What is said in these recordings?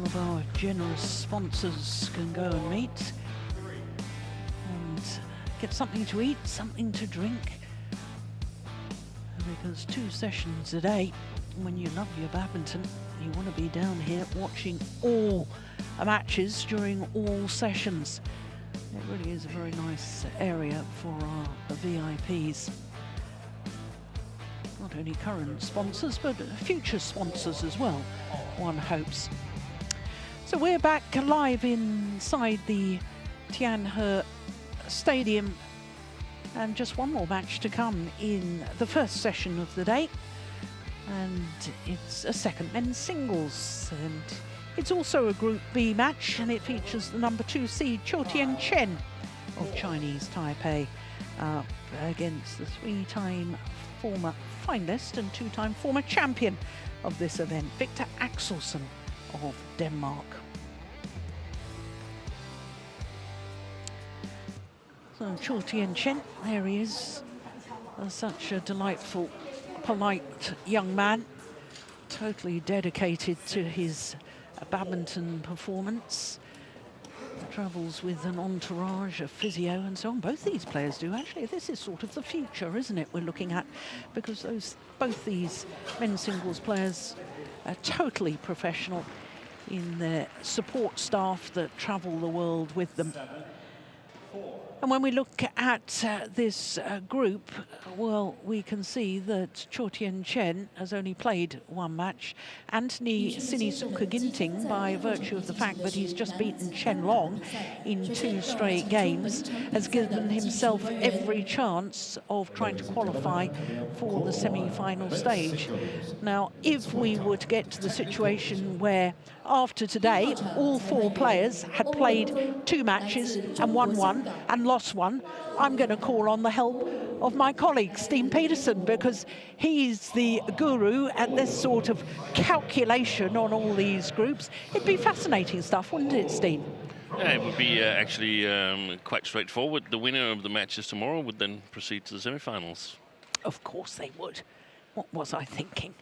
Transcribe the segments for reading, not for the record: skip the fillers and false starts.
of our generous sponsors can go and meet and get something to eat, something to drink, because 2 sessions a day, when you love your badminton, you want to be down here watching all matches during all sessions. It really is a very nice area for our VIPs. Not only current sponsors, but future sponsors as well, one hopes. So we're back live inside the Tianhe Stadium, and just one more match to come in the first session of the day. And it's a second men's singles, and it's also a Group B match, and it features the number 2 seed CHOU Tien Chen of Chinese Taipei against the 3-time former finalist and 2-time former champion of this event, Viktor AXELSEN of Denmark. So CHOU Tien Chen, there he is, such a delightful, polite young man, totally dedicated to his badminton performance. Travels with an entourage, a physio and so on. Both these players do, actually. This is sort of the future, isn't it, we're looking at, because both these men's singles players are totally professional in their support staff that travel the world with them. And when we look at this group, well, we can see that CHOU Tien Chen has only played 1 match. Anthony Sinisuka Ginting, by virtue of the fact that he's just beaten Chen Long in 2 straight games, has given himself every chance of trying to qualify for the semi-final stage. Now, if we were to get to the situation where after today all 4 players had played 2 matches and won 1 and lost 1, I'm going to call on the help of my colleague Steen Petersen, because he's the guru at this sort of calculation on all these groups. It'd be fascinating stuff, wouldn't it, Steen? Yeah, it would be actually quite straightforward. The winner of the matches tomorrow would then proceed to the semi-finals. Of course they would. What was I thinking?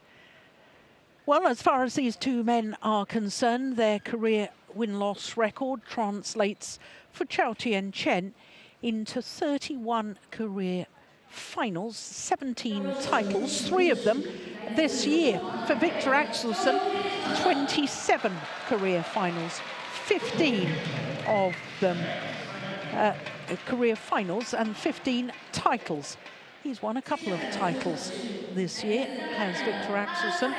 Well, as far as these 2 men are concerned, their career win-loss record translates for CHOU Tien Chen into 31 career finals, 17 titles, 3 of them this year. For Viktor AXELSEN, 27 career finals, 15 of them career finals and 15 titles. He's won a couple of titles this year, has Viktor AXELSEN,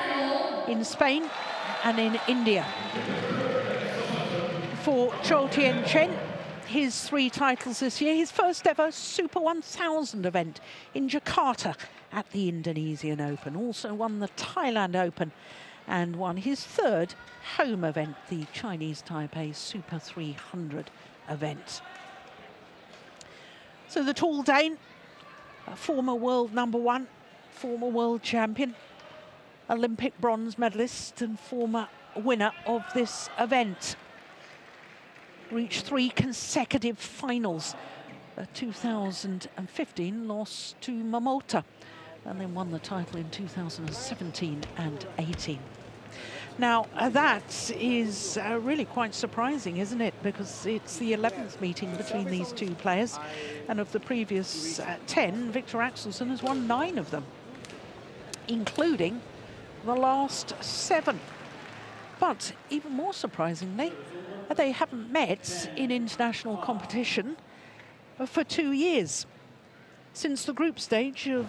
in Spain and in India. For CHOU Tien Chen, his 3 titles this year, his first ever Super 1000 event in Jakarta at the Indonesian Open. Also won the Thailand Open and won his 3rd home event, the Chinese Taipei Super 300 event. So the tall Dane, a former world number 1, former world champion, Olympic bronze medalist and former winner of this event. Reached 3 consecutive finals. 2015 lost to Momota, and then won the title in 2017 and 18. Now, that is really quite surprising, isn't it? Because it's the 11th meeting between these 2 players, and of the previous 10, Viktor AXELSEN has won 9 of them, including the last 7. But even more surprisingly, they haven't met in international competition for 2 years, since the group stage of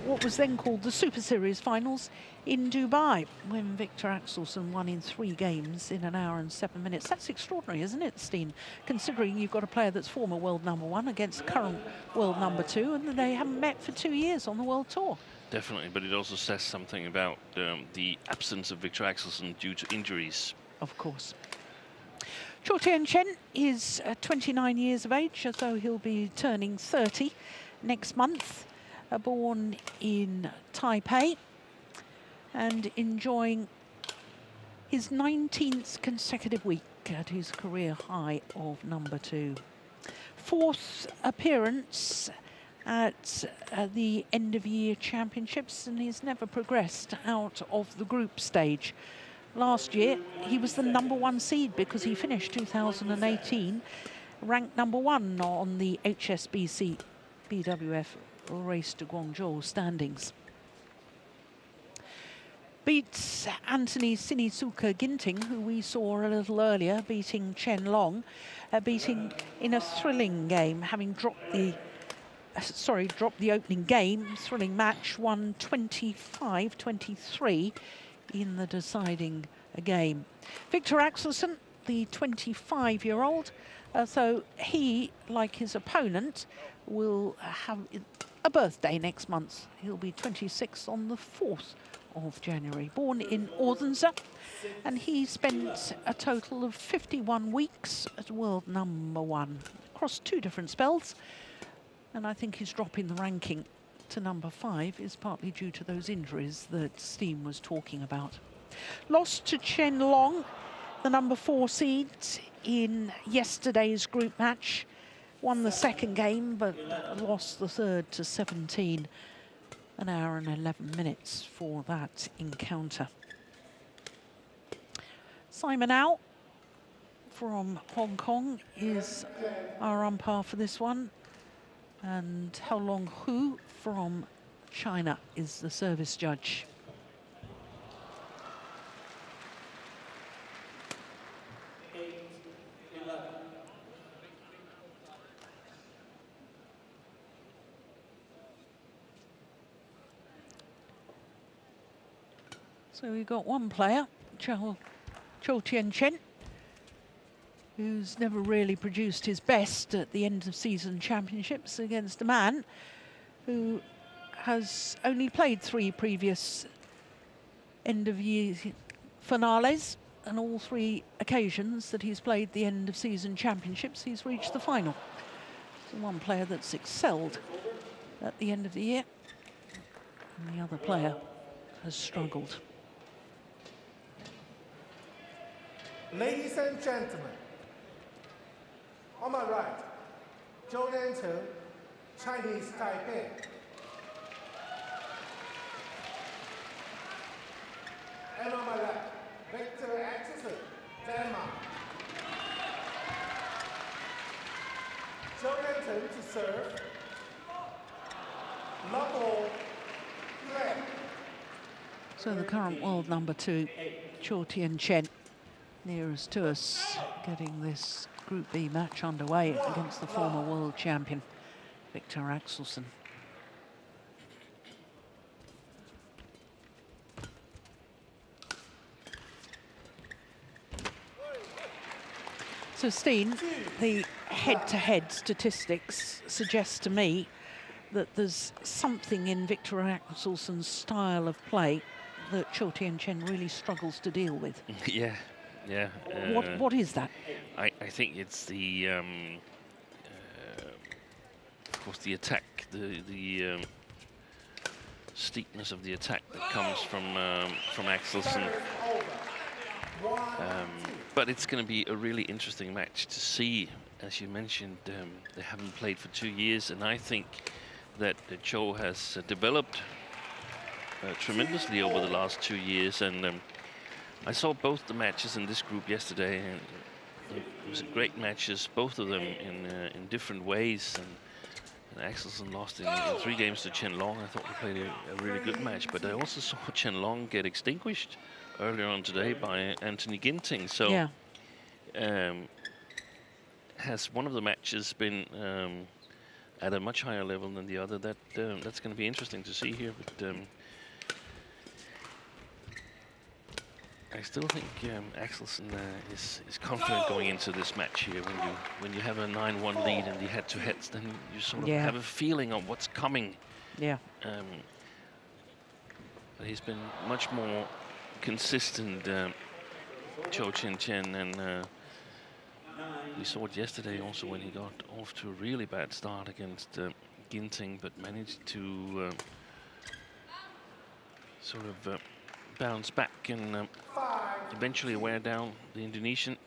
what was then called the Super Series finals in Dubai, when Viktor AXELSEN won in 3 games in 1 hour and 7 minutes. That's extraordinary, isn't it, Steen? Considering you've got a player that's former world number 1 against current world number 2, and they haven't met for 2 years on the World Tour. Definitely, but it also says something about the absence of Viktor AXELSEN due to injuries. Of course. CHOU Tien Chen is 29 years of age, so he'll be turning 30 next month. Born in Taipei and enjoying his 19th consecutive week at his career high of number 2. 4th appearance at the end of year championships, and he's never progressed out of the group stage. last year, he was the #1 seed because he finished 2018 ranked #1 on the HSBC BWF Race to Guangzhou standings. Beats Anthony Sinisuka Ginting, who we saw a little earlier, beating Chen Long, beating in a thrilling game, having dropped the opening game, thrilling match, won 25-23 in the deciding game. Viktor AXELSEN, the 25-year-old, so he, like his opponent, will have a birthday next month. He'll be 26 on the 4th of January. Born in Odense, and he spent a total of 51 weeks as world #1 across 2 different spells. And I think his drop in the ranking to #5 is partly due to those injuries that Steen was talking about. Lost to Chen Long, the #4 seed in yesterday's group match. Won the second game, but lost the third to 17. An hour and 11 minutes for that encounter. Simon Au from Hong Kong is our umpire for this one. And Haolong Hu from China is the service judge. So we've got one player, CHOU Tien Chen, who's never really produced his best at the end of season championships, against a man who has only played 3 previous end of year finales, and all 3 occasions that he's played the end of season championships, he's reached the final. So one player that's excelled at the end of the year, and the other player has struggled. Ladies and gentlemen, on my right, CHOU Tien Chen, Chinese Taipei. And on my left, Viktor AXELSEN, Denmark. CHOU Tien Chen to serve. Level play. So the current world #2, CHOU Tien Chen, nearest to us, getting this Group B match underway against the former world champion, Viktor AXELSEN. So Steen, the head-to-head statistics suggest to me that there's something in Viktor AXELSEN's style of play that CHOU Tien Chen really struggles to deal with. Yeah. What is that? I think it's the, of course, the attack, the steepness of the attack that comes from AXELSEN. But it's going to be a really interesting match to see. As you mentioned, they haven't played for 2 years, and I think that CHOU has developed tremendously over the last 2 years. And I saw both the matches in this group yesterday, and it was great matches, both of them in different ways. And AXELSEN lost in 3 games to Chen Long. I thought he played a really good match, but I also saw Chen Long get extinguished earlier on today by Anthony Ginting. So Yeah. Has one of the matches been at a much higher level than the other? That's going to be interesting to see here. But I still think AXELSEN is confident going into this match here. When you have a 9-1 lead in the head-to-heads, then you sort of have a feeling of what's coming. Yeah. But he's been much more consistent, CHOU Tien Chen, and we saw it yesterday also when he got off to a really bad start against Ginting, but managed to sort of bounce back and eventually wear down the Indonesian.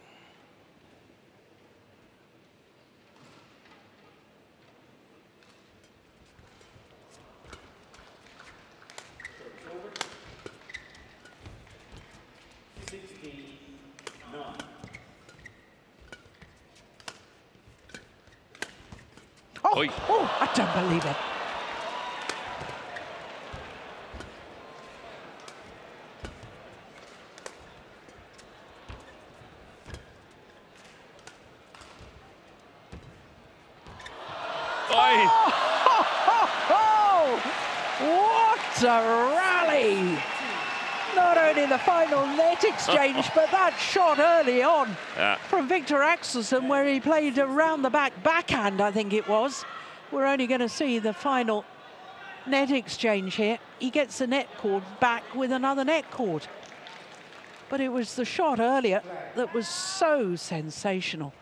Oi. Oh, I don't believe it. Oi. Oh, what a rally! Not only the final net exchange, but that shot early on from Viktor AXELSEN, where he played a round-the-back backhand, I think it was. We're only going to see the final net exchange here. He gets the net cord back with another net cord. But it was the shot earlier that was so sensational.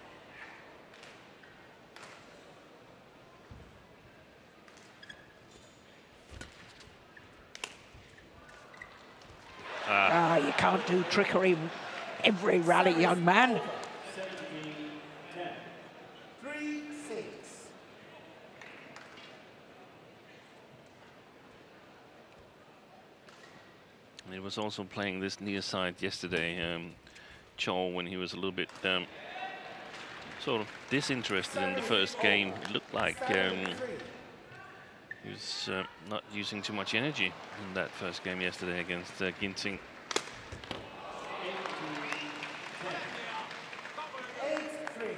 You can't do trickery every rally, young man. 3-6. He was also playing this near side yesterday, CHOU, when he was a little bit sort of disinterested in the first game. It looked like he was not using too much energy in that first game yesterday against Ginting. 8-3.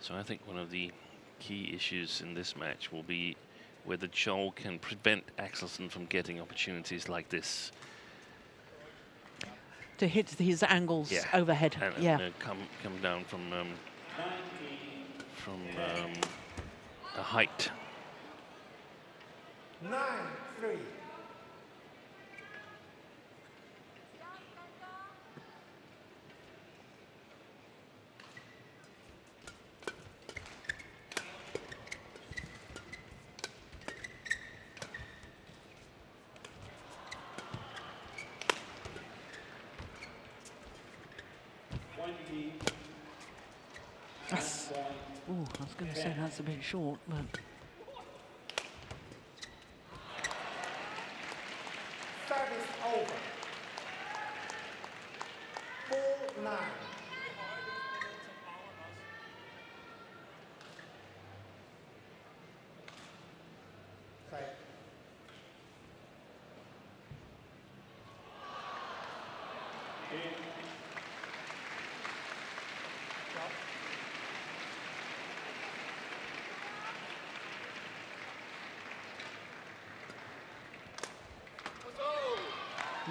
So I think one of the key issues in this match will be whether CHOU can prevent AXELSEN from getting opportunities like this. To hit these angles overhead. And come down from a height. 9-3. Ooh, I was going to say that's a bit short, but Service over. 4-9. Okay.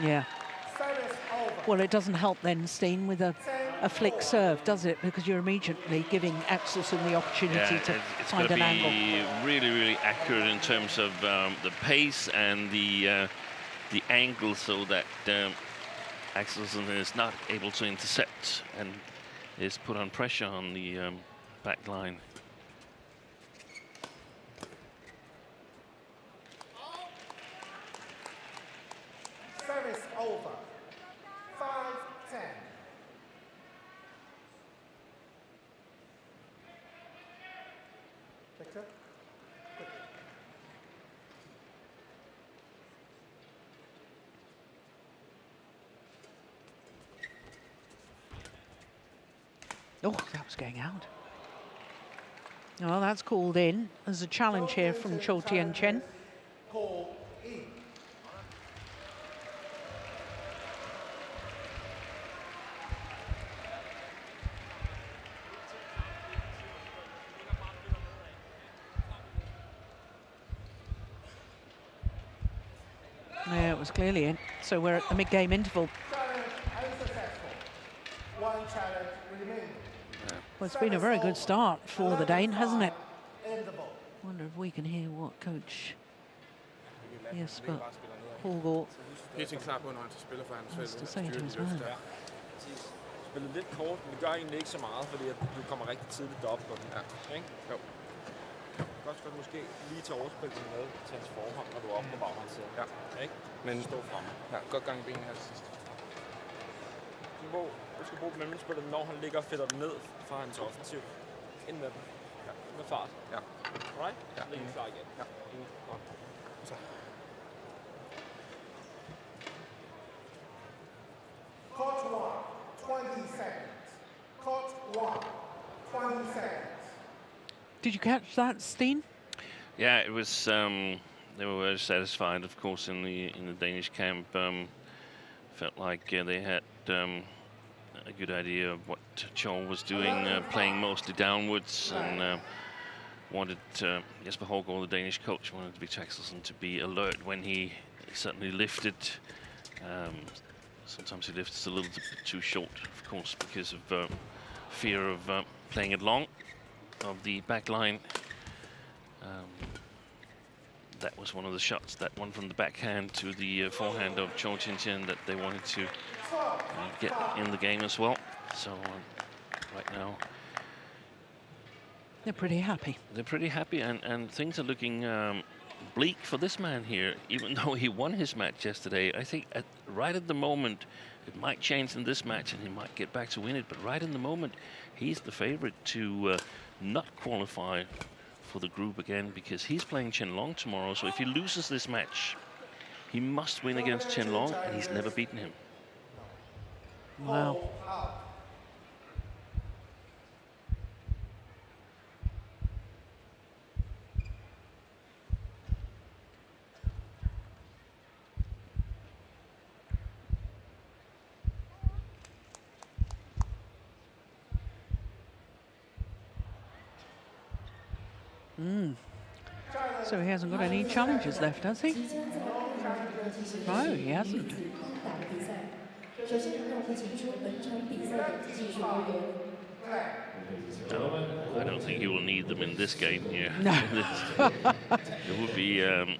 yeah. Service over. Well, it doesn't help then, Steen, with a flick serve, does it? Because you're immediately giving AXELSEN the opportunity to it's find an angle. be really, really accurate in terms of the pace and the angle, so that AXELSEN is not able to intercept and is put on pressure on the back line. Service over. 5-10. Victor? Oh, that was going out. Well, that's called in as a challenge here from CHOU Tien Chen. Call in. Yeah, it was clearly in. So we're at the mid-game interval. Challenge unsuccessful. One challenge remaining. Well, it's been a very good start for the Dane, hasn't it? End the ball. Wonder if we can hear what coach Jesper Holgaard Helt sikkert klar på, når han spiller for ham selv. has to say to his man. Spillet lidt kort, men det gør egentlig ikke så meget, fordi at du kommer rigtig tidligt op på den. Ja. Ikke? Jo. Godt skal du måske lige tage overspillet med til hans forhånd, når du er oppe på baghåndssiden. Ja. Ikke? Men Stå fremme. ja, godt gang i benene her til sidst. Du skal bruge mellemspillet, når han ligger og fætter den ned fra hans offensiv. Ind med den. Ja. Med fart. Ja. Alright? Ja. Så ligger klar igen. Ja. Godt. Så. Court 1, 20 seconds. Court 1, 20 seconds. Did you catch that, Steen? Yeah, it was. They were very satisfied, of course, in the Danish camp. Felt like they had a good idea of what CHOU was doing, playing mostly downwards, and wanted Jesper Hågaard, the Danish coach, wanted Viktor AXELSEN to be alert when he suddenly lifted. Sometimes he lifts a little bit too short, of course, because of fear of playing it long of the back line. That was one of the shots, that one from the backhand to the forehand of CHOU Tien Chen, that they wanted to get in the game as well. So right now they're pretty happy. They're pretty happy, and things are looking bleak for this man here. Even though he won his match yesterday, I think right at the moment, it might change in this match and he might get back to win it, but right in the moment, he's the favorite to not qualify for the group again, because he's playing Chen Long tomorrow. So if he loses this match, he must win against Chen Long, and he's never beaten him. Wow. So he hasn't got any challenges left, has he? No, he hasn't. No, I don't think he will need them in this game here. No. It would be a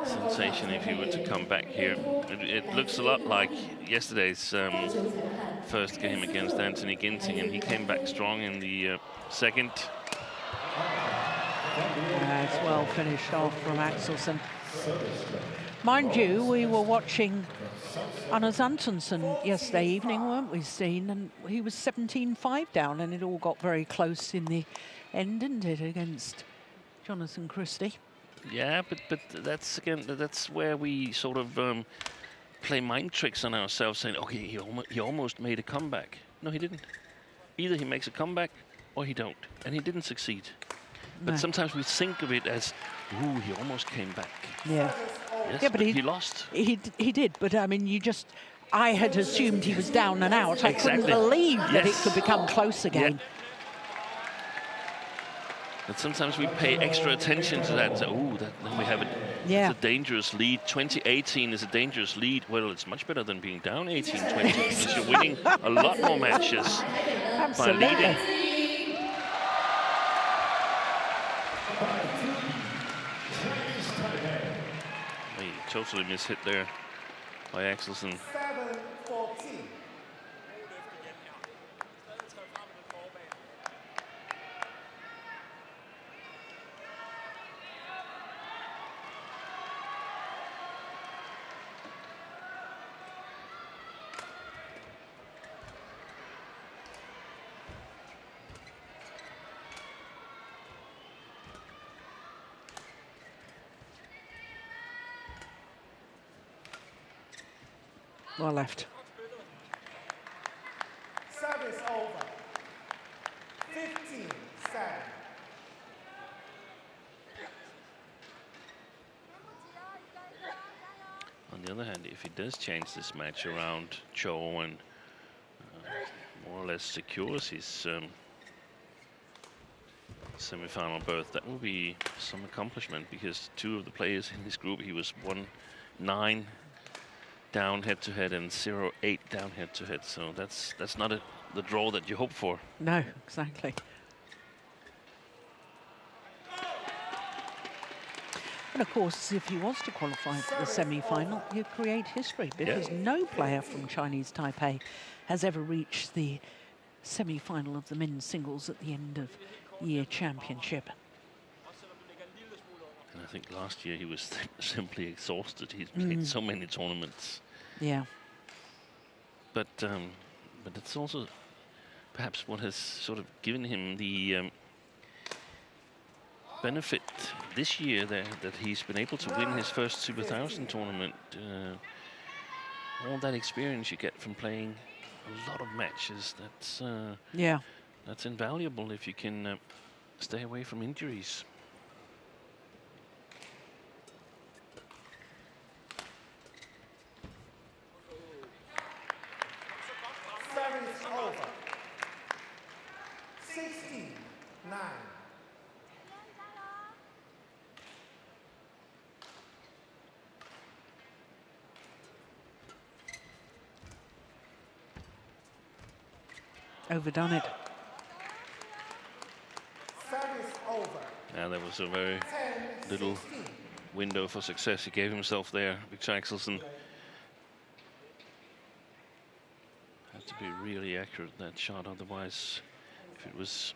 sensation if he were to come back here. It looks a lot like yesterday's first game against Anthony Ginting, and he came back strong in the second. It's well finished off from AXELSEN. Mind you, we were watching Anders Antonsen yesterday evening, weren't we, Steen? And he was 17-5 down, and it all got very close in the end, didn't it, against Jonathan Christie? Yeah, but that's again, that's where we sort of play mind tricks on ourselves, saying, okay, he almost made a comeback. No, he didn't. Either he makes a comeback or he don't, and he didn't succeed. But sometimes we think of it as, ooh, he almost came back. Yeah. Yes, yeah, but he lost. He did, but I mean, I had assumed he was down and out. I couldn't believe that it could become close again. Yeah. But sometimes we pay extra attention to that. Oh, then we have it's a dangerous lead. 20-18 is a dangerous lead. Well, it's much better than being down 18-20 because you're winning a lot more matches by leading. Totally mishit there by AXELSEN. 7-14. Well left. Service over. 15-7. On the other hand, if he does change this match around CHOU and more or less secures his semi-final berth, that will be some accomplishment, because two of the players in this group, he was 1-9 down head-to-head and 0-8 down head-to-head. So that's not the draw that you hope for. No, exactly. And of course, if he was to qualify for the semi-final, he'd create history, because no player from Chinese Taipei has ever reached the semi-final of the men's singles at the end of year championship. And I think last year he was simply exhausted. He's played so many tournaments. Yeah. But it's also perhaps what has sort of given him the benefit this year that he's been able to win his first Super 1000 tournament. All that experience you get from playing a lot of matches, That's invaluable if you can stay away from injuries. Service over. 16-9. Overdone it. Service over. Yeah, there was a very 10-16. little window for success he gave himself there, Viktor AXELSEN. Had to be really accurate, that shot, otherwise if it was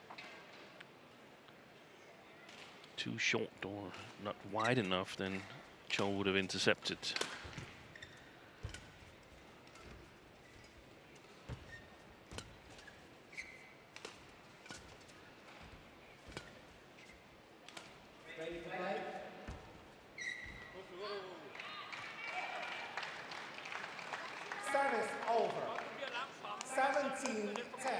too short or not wide enough, then CHOU would have intercepted. Service over. 17-10.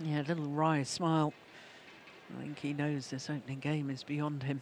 Yeah, a little wry smile. I think he knows this opening game is beyond him.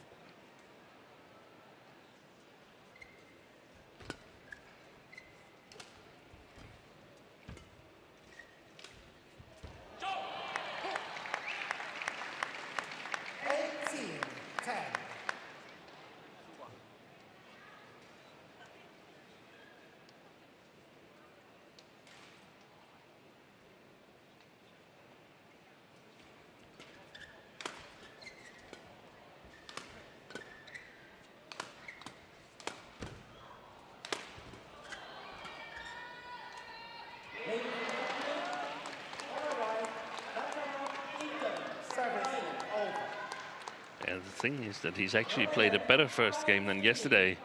And the thing is that he's actually played a better first game than yesterday,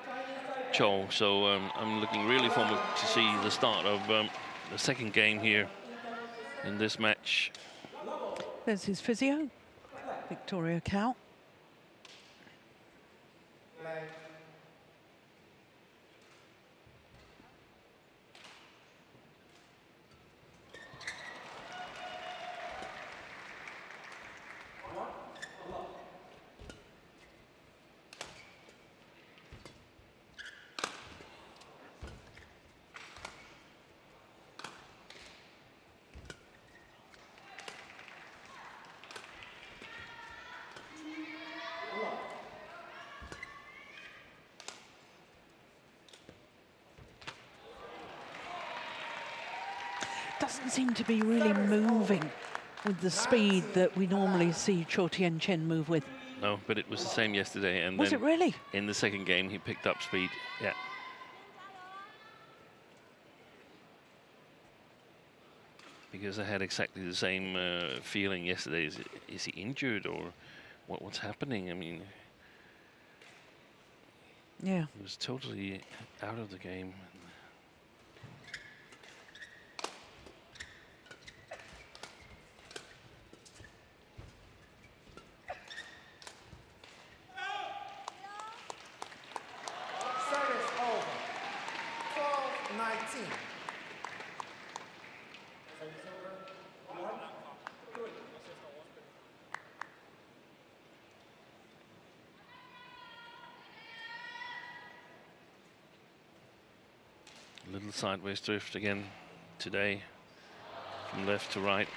CHOU. So I'm looking really forward to see the start of the second game here in this match. There's his physio, Victoria Cow. Doesn't seem to be really moving with the speed that we normally see CHOU Tien Chen move with. No, but it was the same yesterday. And Was then it really? in the second game, he picked up speed. Yeah. Because I had exactly the same feeling yesterday. Is he injured or what's happening? I mean, Yeah. he was totally out of the game. Service over. 12-19. A little sideways drift again today, from left to right.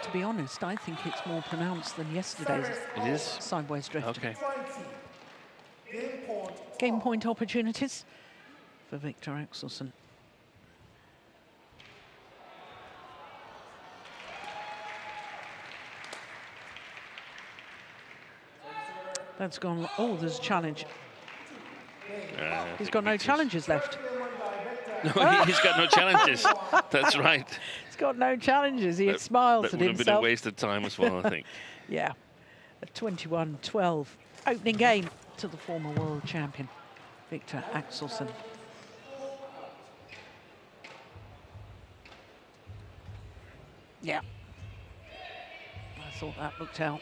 To be honest, I think it's more pronounced than yesterday's It is? sideways drift. Okay. 20. Game point. Game point opportunities for Viktor AXELSEN. That's gone. Oh, there's a challenge. He's got no challenges left. No, he's got no challenges. That's right. He's got no challenges. He smiles That at would have been a himself. waste of time as well, I think. Yeah. A 21-12 opening game to the former world champion, Viktor AXELSEN. Yeah. I thought that looked out.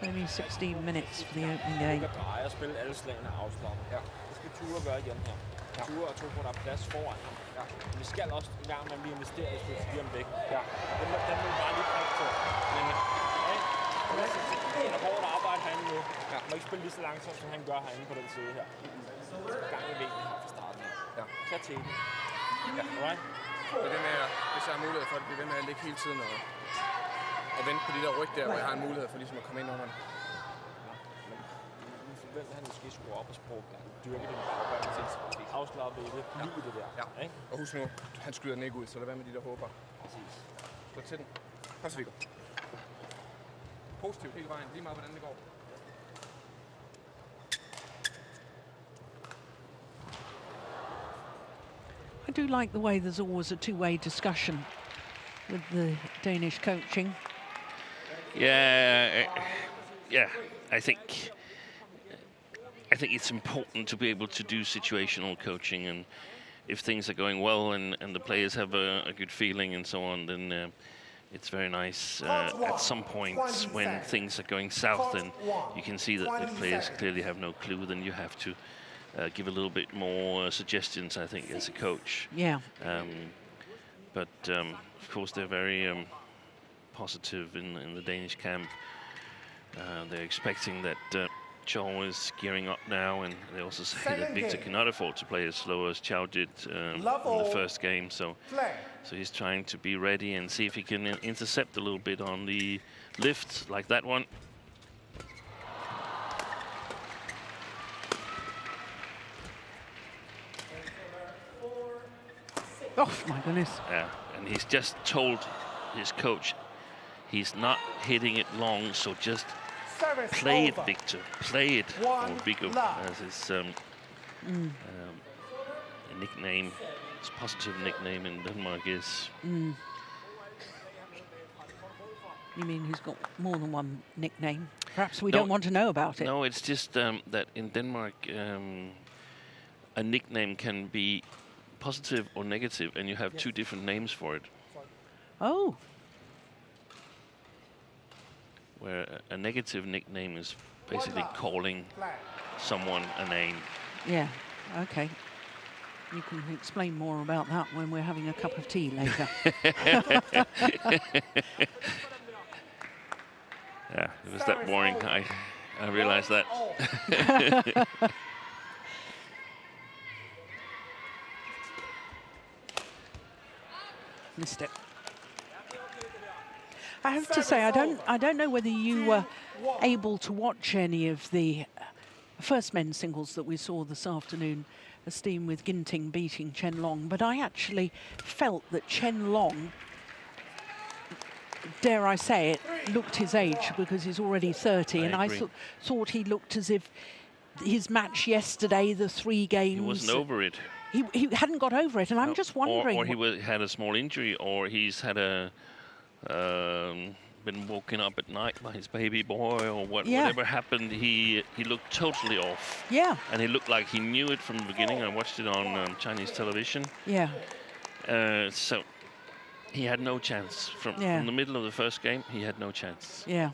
Only 16 minutes for the opening game. At dreje og spille alle slagene afslappet. Ja. Det skal Ture gøre igen her. Ja. Ture og tro på, at der er plads foran ham. Ja. Vi skal også en gang med at vi investerer i spil lige om væk. Ja. Den vil bare lige prøve på. Men det er hårdt arbejde herinde nu. Ja. Man må ikke spille lige så langsomt, som han gør herinde på den side her. Gang i væggen her fra starten. Ja. Klar til den. Ja. Alright. Det er det med, hvis jeg har mulighed for at blive ved med at ligge hele tiden og vente på de der ryg der, hvor jeg har en mulighed for ligesom at komme ind under den. Men forventer han måske skulle op og dyrke den bagbørn, afslappet i det, lige det der. Ja. Ikke? Og husk nu, han skyder den ikke ud, så lad være med de der håber. Præcis. Gå til den. Kom så, Viggo. Positivt hele vejen, lige meget hvordan det går. I do like the way there's always a two-way discussion with the Danish coaching. Yeah, I think it's important to be able to do situational coaching, and if things are going well and the players have a good feeling and so on, then it's very nice. At some points when things are going south and you can see that the players clearly have no clue, then you have to give a little bit more suggestions, I think, as a coach. Yeah. But of course they're very positive in the Danish camp. They're expecting that CHOU is gearing up now, and they also say that Viktor cannot afford to play as slow as CHOU did in the first game. So he's trying to be ready and see if he can intercept a little bit on the lift, like that one. Oh my goodness. Yeah, and he's just told his coach he's not hitting it long, so just play it, Viktor. Play it, or Viggo, as his nickname, his positive nickname in Denmark is. You mean he's got more than one nickname? Perhaps we don't want to know about it. No, it's just that in Denmark, a nickname can be positive or negative, and you have two different names for it. Oh. Where a negative nickname is basically calling someone a name. Yeah, okay. You can explain more about that when we're having a cup of tea later. Yeah, it was that boring. I realized that. Missed it. I have to say, I don't know whether you were able to watch any of the first men's singles that we saw this afternoon, Esteem with Ginting beating Chen Long, but I actually felt that Chen Long, dare I say it, looked his age, because he's already 30, and I thought he looked as if his match yesterday, the 3 games... He wasn't over it. He hadn't got over it, and I'm just wondering... Or he had a small injury, or he's had a... been woken up at night by his baby boy, or whatever happened. He looked totally off. Yeah. And he looked like he knew it from the beginning. I watched it on Chinese television. Yeah. So he had no chance from the middle of the first game. He had no chance. Yeah.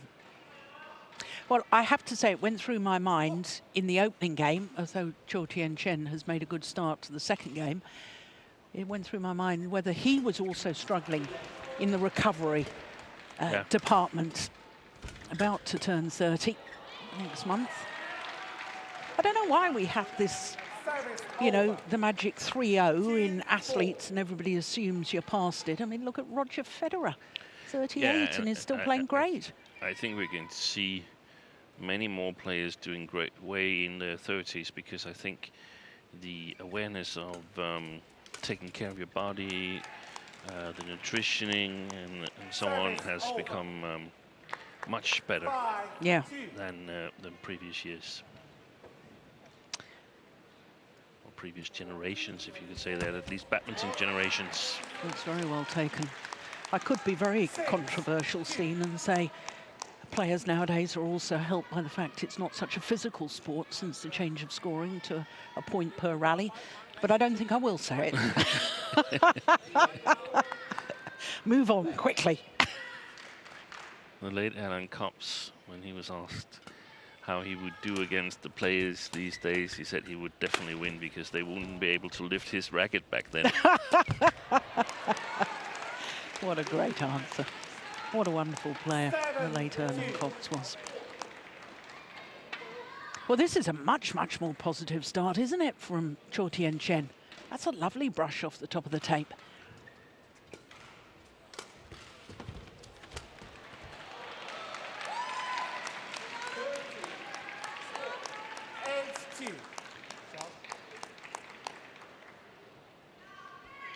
Well, I have to say, it went through my mind in the opening game, although CHOU Tien Chen has made a good start to the second game. It went through my mind whether he was also struggling in the recovery department, about to turn 30 next month. I don't know why we have this, you know, the magic 3-0 in athletes and everybody assumes you're past it. I mean, look at Roger Federer, 38, and he's still playing great. I think we're going to see many more players doing great way in their 30s, because I think the awareness of taking care of your body, the nutritioning and so on has become much better than previous years. Or previous generations, if you could say that, at least badminton generations. That's very well taken. I could be very controversial, Steen, and say players nowadays are also helped by the fact it's not such a physical sport since the change of scoring to a point per rally. But I don't think I will say it. Move on quickly. The late Alan Kops, when he was asked how he would do against the players these days, he said he would definitely win because they wouldn't be able to lift his racket back then. What a great answer. What a wonderful player the late Erland Cox was. Well, this is a much, much more positive start, isn't it, from CHOU Tien Chen? That's a lovely brush off the top of the tape.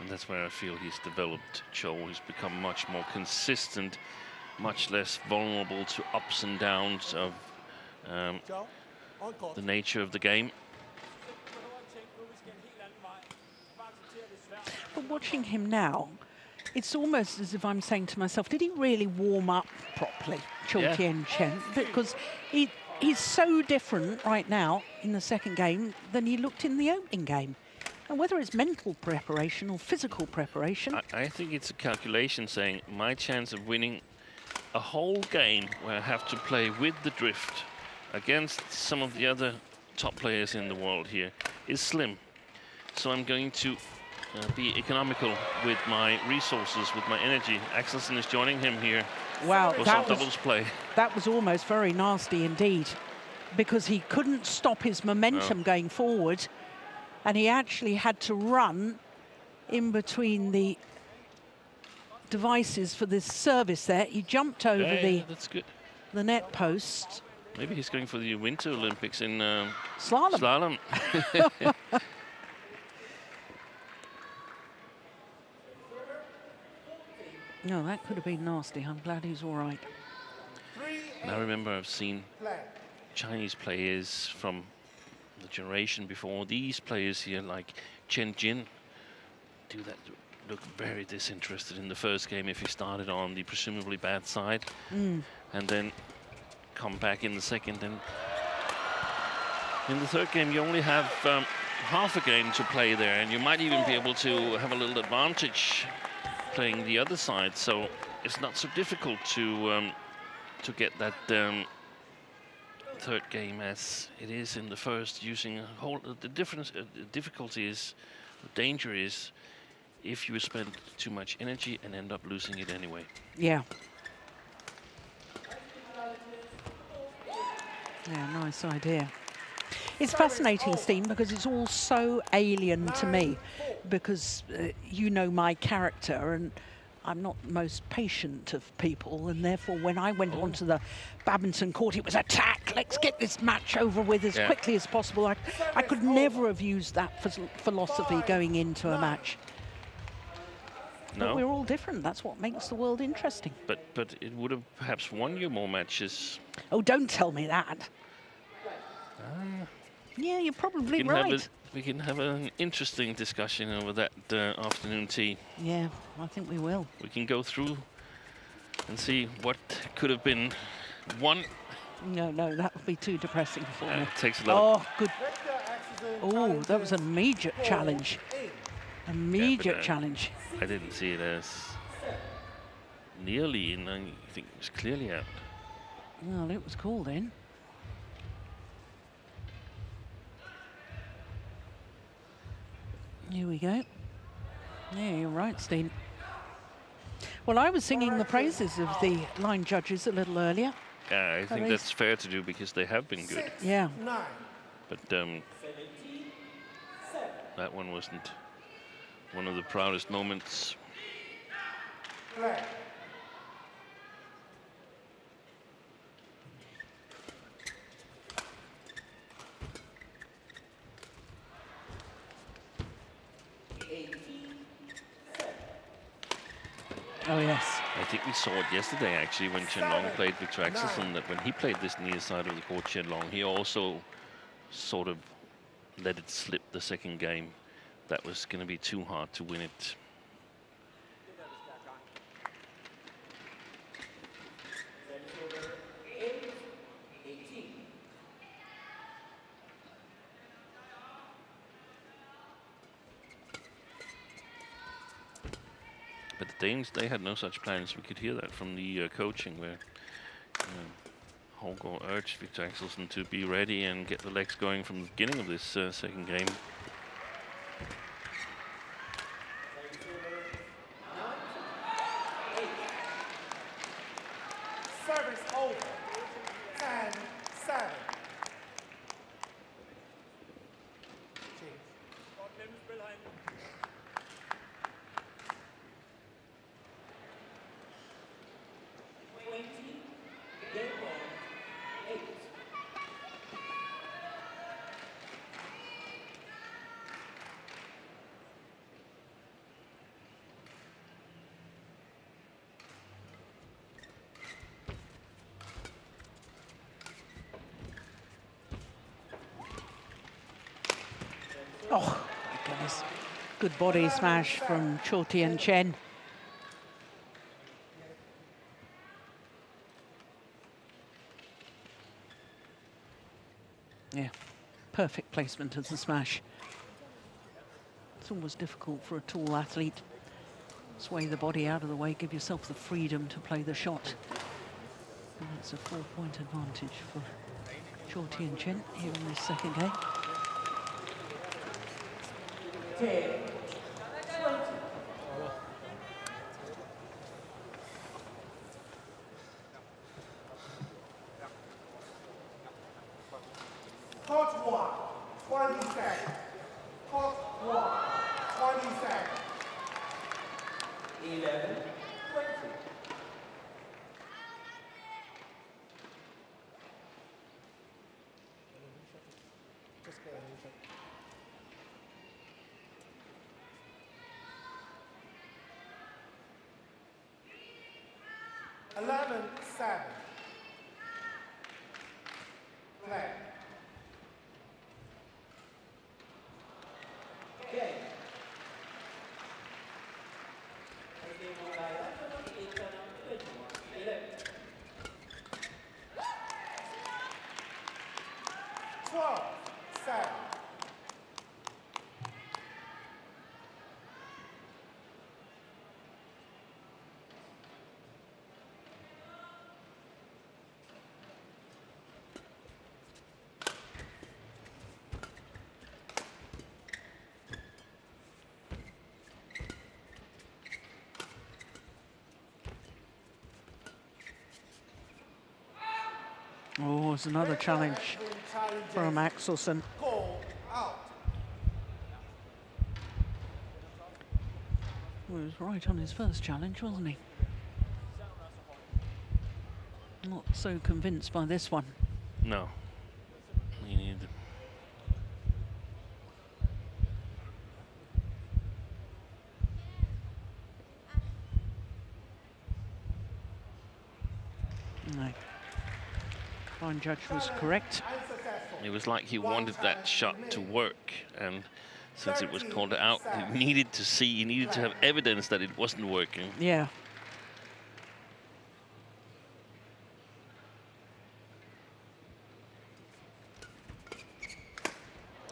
And that's where I feel he's developed CHOU. He's become much more consistent, much less vulnerable to ups and downs of the nature of the game. But watching him now, it's almost as if I'm saying to myself, did he really warm up properly, CHOU Tien Chen? Because he's so different right now in the second game than he looked in the opening game. And whether it's mental preparation or physical preparation. I think it's a calculation saying my chance of winning a whole game where I have to play with the drift against some of the other top players in the world here is slim. So I'm going to be economical with my resources, with my energy. Axelsen is joining him here. Wow, for some doubles play. That was almost very nasty indeed, because he couldn't stop his momentum going forward. And he actually had to run in between the devices for this service there. He jumped over that's good. The net post. Maybe he's going for the Winter Olympics in slalom. No, that could have been nasty. I'm glad he's all right. And I remember I've seen Chinese players from the generation before these players here, like Chen Jin, do that, look very disinterested in the first game if he started on the presumably bad side, and then come back in the second. And in the third game, you only have half a game to play there, and you might even be able to have a little advantage playing the other side. So it's not so difficult to get that third game as it is in the first, using a whole the difficulty is, the danger is if you spend too much energy and end up losing it anyway. Yeah, nice idea. It's fascinating, Steen, because it's all so alien to me, because you know my character, and I'm not the most patient of people, and therefore when I went onto the badminton court, it was attack, let's get this match over with as quickly as possible. I could never have used that philosophy going into a match. No. But we're all different, that's what makes the world interesting. But it would have perhaps won you more matches. Oh, don't tell me that. Yeah, you're probably right. We can have an interesting discussion over that afternoon tea. Yeah, I think we will. We can go through and see what could have been won. No, that would be too depressing for me. It takes a lot. Oh, good. Oh, that was an immediate challenge. Immediate challenge. I didn't see it as nearly in. I think it was clearly out. Well, it was called in. Here we go. Yeah, you're right, Steen. Well, I was singing the praises of the line judges a little earlier. Yeah, I think that's fair to do because they have been good. Yeah. But that one wasn't one of the proudest moments. Oh, yes. I think we saw it yesterday, actually, when Chen Long played Viktor AXELSEN, that when he played this near side of the court, Chen Long, he also sort of let it slip the second game. That was going to be too hard to win it. But the Danes, they had no such plans. We could hear that from the coaching, where Holger urged Viktor AXELSEN to be ready and get the legs going from the beginning of this second game. Service over. 10-7. Oh, my goodness. Good body smash from CHOU Tien Chen. Yeah, perfect placement of the smash. It's always difficult for a tall athlete. Sway the body out of the way, give yourself the freedom to play the shot. And that's a 4-point advantage for CHOU Tien Chen here in this second game. 10-20. Court 1, 20 seconds. Court 1, 20 seconds. 11-20. Just get a new shot. 11-7. Play. Okay. 12-7. Oh, it's another challenge from AXELSEN. Goal out. Well, he was right on his first challenge, wasn't he? Not so convinced by this one. No. Me neither. No. Fine judge was correct. It was like he wanted that shot to work, and since it was called out, he needed to see, he needed to have evidence that it wasn't working. Yeah.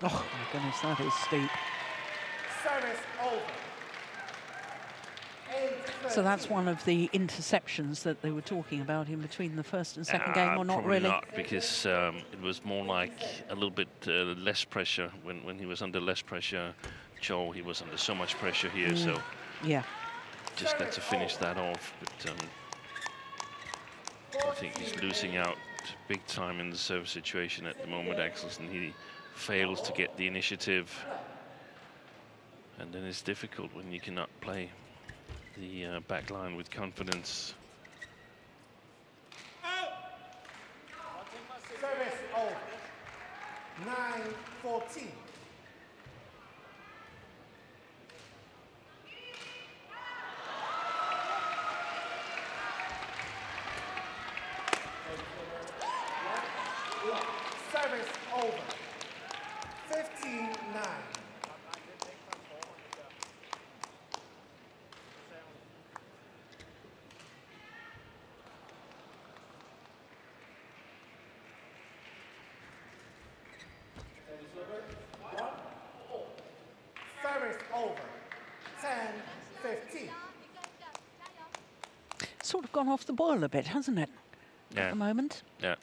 Oh my goodness, that is steep. Service over. So that's one of the interceptions that they were talking about in between the first and second game, or not probably really? Not, because it was more like a little bit less pressure. When he was under less pressure, CHOU, he was under so much pressure here, so yeah, just got to finish that off. But I think he's losing out big time in the service situation at the moment, AXELSEN. He fails to get the initiative, and then it's difficult when you cannot play the back line with confidence. Service over. 9-14. Service over. 15-9. Service over. 10-15. sort of gone off the boil a bit, hasn't it? Yeah. At the moment. Yeah.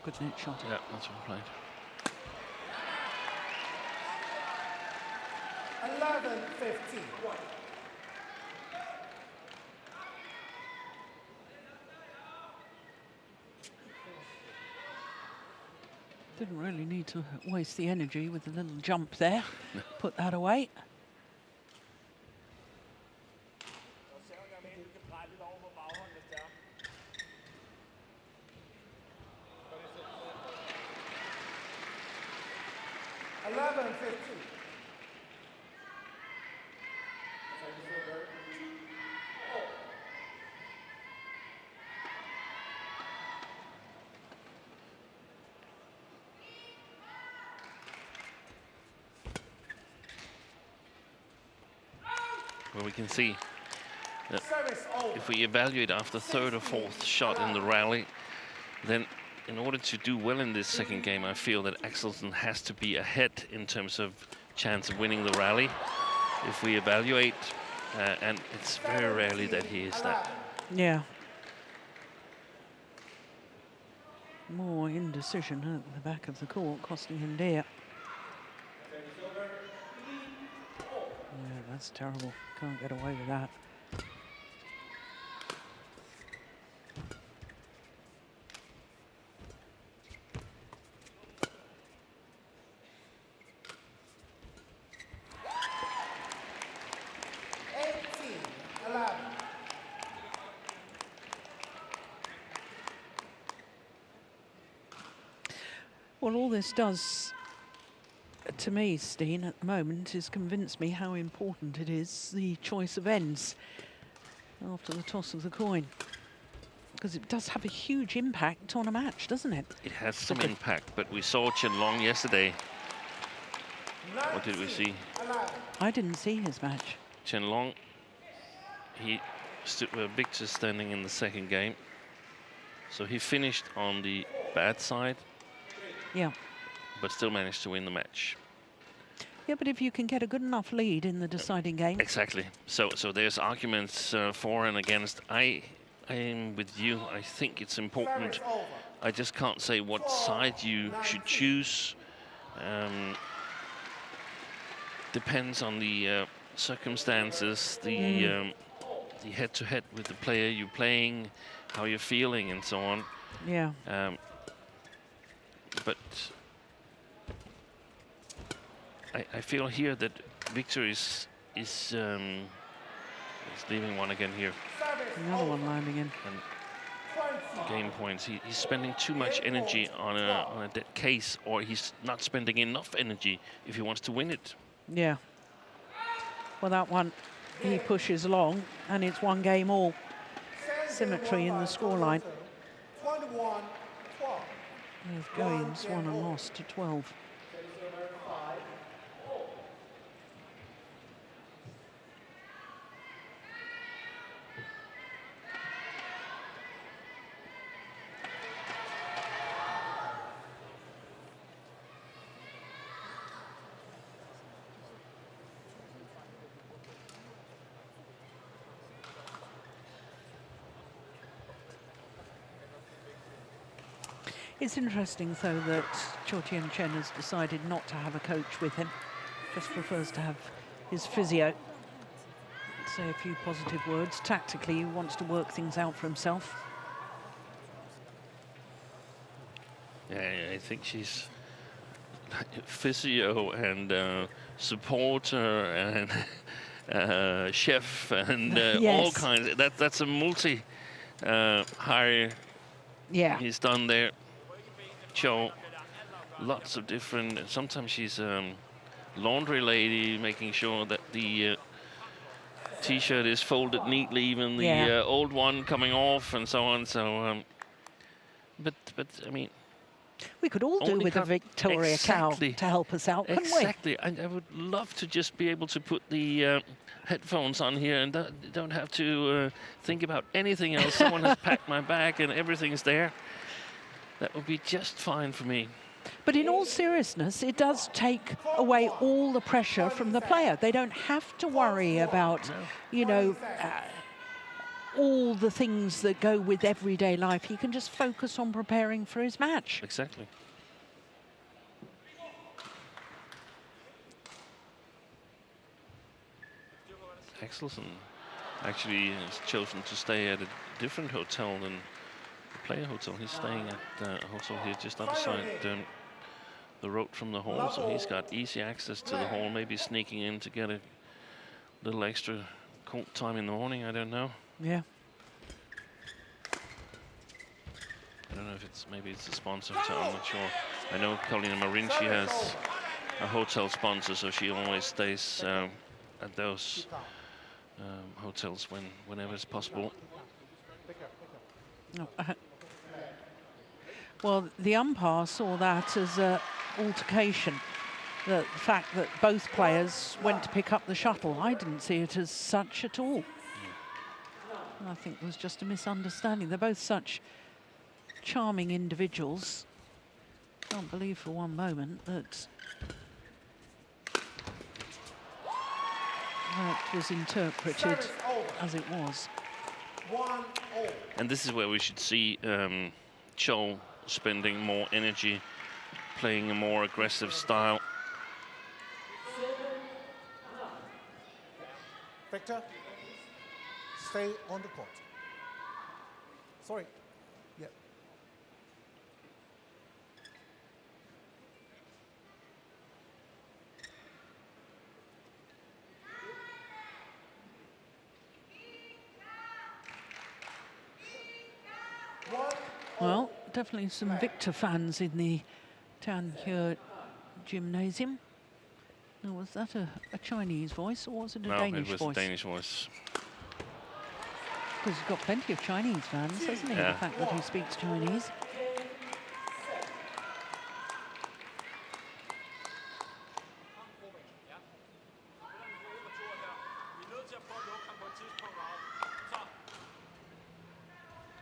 Good net shot. Yeah, that's well played. 11-15. Didn't really need to waste the energy with the little jump there. Put that away. Well, we can see that if we evaluate after third or fourth shot in the rally, then in order to do well in this second game, I feel that Axelsen has to be ahead in terms of chance of winning the rally. If we evaluate, and it's very rarely that he is that. Yeah. More indecision at the back of the court, costing him dear. Yeah, that's terrible. Can't get away with that. Well, all this does to me, Steen, at the moment, is convince me how important it is, the choice of ends after the toss of the coin. Because it does have a huge impact on a match, doesn't it? It has some impact, but we saw Chen Long yesterday. What did we see? I didn't see his match. Chen Long, he stood with Viktor standing in the second game. So he finished on the bad side. Yeah. But still managed to win the match. Yeah, but if you can get a good enough lead in the deciding game. Exactly. So there's arguments for and against. I am with you. I think it's important. I just can't say what side you should choose. Depends on the circumstances, the head-to-head with the player you're playing, how you're feeling, and so on. Yeah. But I feel here that Viktor is leaving one again here. Another one landing in. And game points. He's spending too much energy on a dead case, or he's not spending enough energy if he wants to win it. Yeah. Well, that one he pushes long, and it's one game all. Symmetry in the scoreline. 21-12. Games won and lost to 12. It's interesting, though, that CHOU Tien Chen has decided not to have a coach with him, just prefers to have his physio. Say a few positive words. Tactically, he wants to work things out for himself. Yeah, I think she's physio and supporter and chef and yes. all kinds. That's a multi hire. Yeah, he's done there. CHOU, lots of different. Sometimes she's laundry lady, making sure that the T-shirt is folded neatly, even the old one coming off, and so on. So, but I mean, we could all do with a Victoria cow to help us out, couldn't we? Exactly. I would love to just be able to put the headphones on here and don't have to think about anything else. Someone has packed my bag and everything's there. That would be just fine for me. But in all seriousness, it does take away all the pressure from the player. They don't have to worry about, you know, all the things that go with everyday life. He can just focus on preparing for his match. Exactly. Axelsen actually has chosen to stay at a different hotel than the player hotel. He's staying at a hotel here just outside the road from the hall, so he's got easy access to the hall, maybe sneaking in to get a little extra court time in the morning, I don't know. Yeah. I don't know if it's, maybe it's a sponsor hotel, I'm not sure. I know Carolina Marin, she has a hotel sponsor, so she always stays at those hotels whenever it's possible. No, well, the umpire saw that as an altercation. The fact that both players went to pick up the shuttle, I didn't see it as such at all. I think it was just a misunderstanding. They're both such charming individuals. Can't believe for one moment that that was interpreted as it was. And this is where we should see CHOU spending more energy, playing a more aggressive style. Viktor, stay on the court. Sorry. Yeah. Well, definitely some Viktor fans in the Tianhe gymnasium. Now, was that a Chinese voice or was it a Danish voice? No, it was a Danish voice. Because he's got plenty of Chinese fans, hasn't he? Yeah. The fact that he speaks Chinese.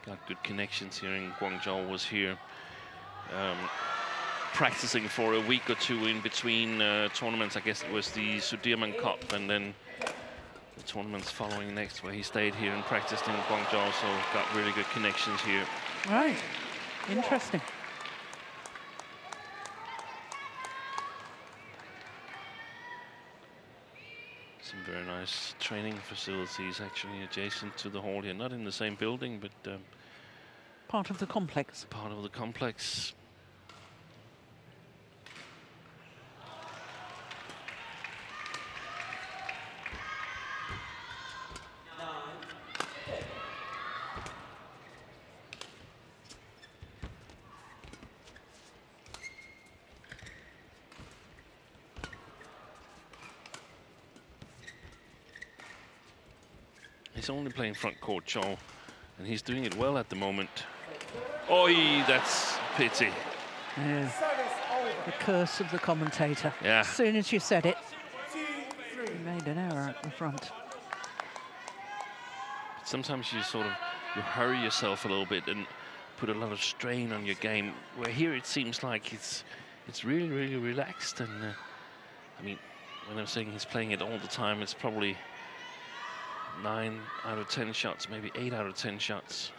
Got good connections here in Guangzhou. Was here practicing for a week or two in between tournaments. I guess it was the Sudirman Cup and then the tournaments following next, where he stayed here and practiced in Guangzhou, so got really good connections here. Right, interesting. Some very nice training facilities actually adjacent to the hall here, not in the same building, but Part of the complex. part of the complex. He's only playing front court, CHOU, and he's doing it well at the moment. Oi, that's pity. Yeah. The curse of the commentator. Yeah. As soon as you said it, you made an error at the front. Sometimes you sort of you hurry yourself a little bit and put a lot of strain on your game, where here it seems like it's really, really relaxed. And I mean, when I'm saying he's playing it all the time, it's probably 9 out of 10 shots, maybe 8 out of 10 shots.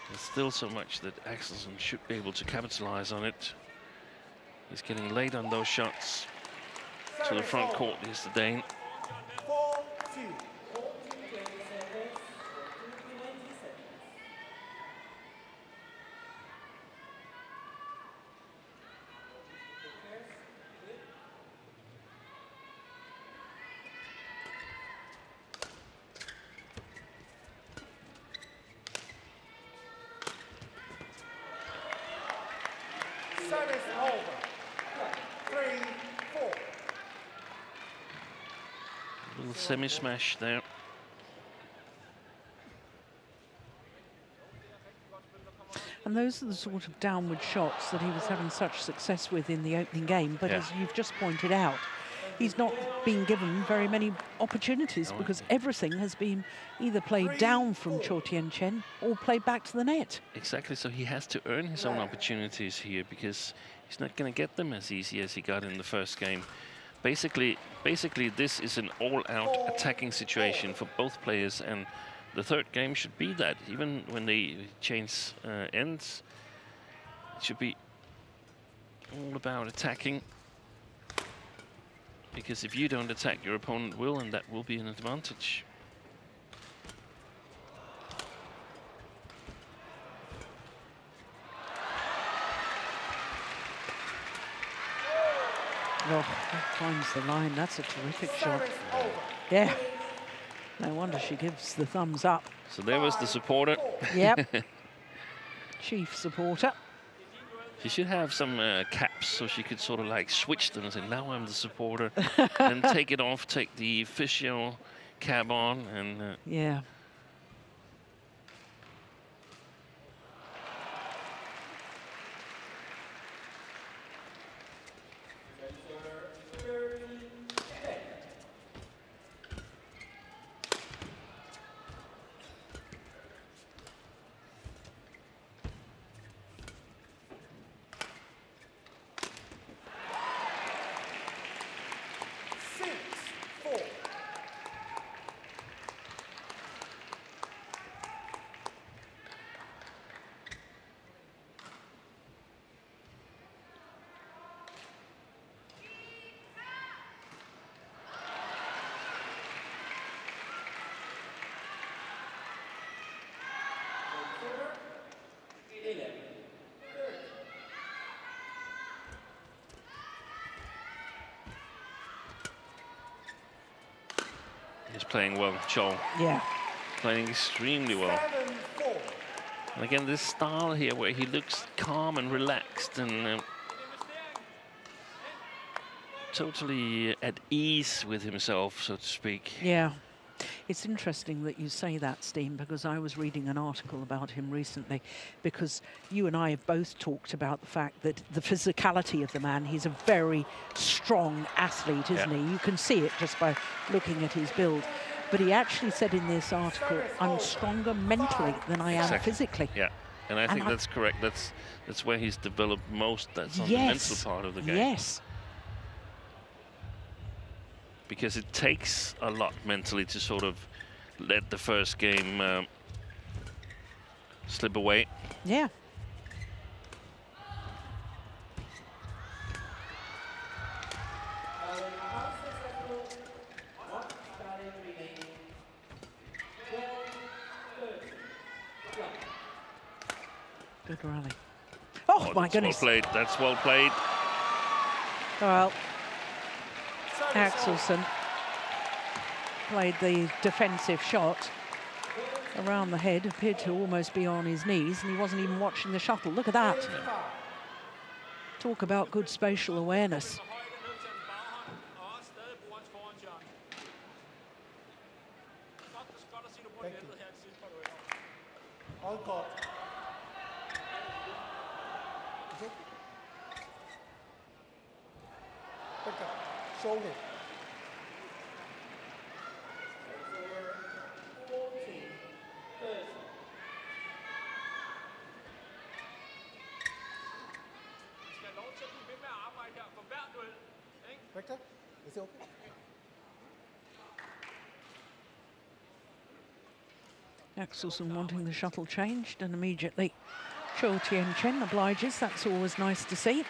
There's still so much that Axelsen should be able to capitalize on it. He's getting late on those shots. To the front court is the Dane. 4-2. Service over. 3-4. Little semi-smash there. And those are the sort of downward shots that he was having such success with in the opening game. But Yeah. as you've just pointed out, he's not been given very many opportunities because everything has been either played down from CHOU Tien Chen or played back to the net. Exactly, so he has to earn his own opportunities here, because he's not going to get them as easy as he got in the first game. Basically, this is an all-out attacking situation for both players, and the third game should be that. Even when they change ends, it should be all about attacking. Because if you don't attack, your opponent will, and that will be an advantage. Oh, that finds the line. That's a terrific shot. Service over. Yeah. No wonder she gives the thumbs up. So there was the supporter. Yep. Chief supporter. She should have some caps so she could sort of like switch them and say, now I'm the supporter. Then take it off, take the official cap on, and Yeah. he's playing well, CHOU. Yeah. Playing extremely well. 7-4. And again, this style here where he looks calm and relaxed and totally at ease with himself, so to speak. Yeah. It's interesting that you say that, Steen, because I was reading an article about him recently, because you and I have both talked about the fact that the physicality of the man, he's a very strong athlete, isn't he? You can see it just by looking at his build. But he actually said in this article, I'm stronger mentally than I am physically. Yeah, and I think that's correct. That's where he's developed most. That's on the mental part of the game. Yes. Because it takes a lot mentally to sort of let the first game slip away. Yeah. Good rally. Oh my goodness. Well played. That's well played. Well, AXELSEN played the defensive shot around the head, appeared to almost be on his knees, and he wasn't even watching the shuttle. Look at that. Talk about good spatial awareness. On court. Victor, shoulder. Victor, is it okay? AXELSEN wanting the shuttle changed, and immediately CHOU Tien Chen obliges. That's always nice to see.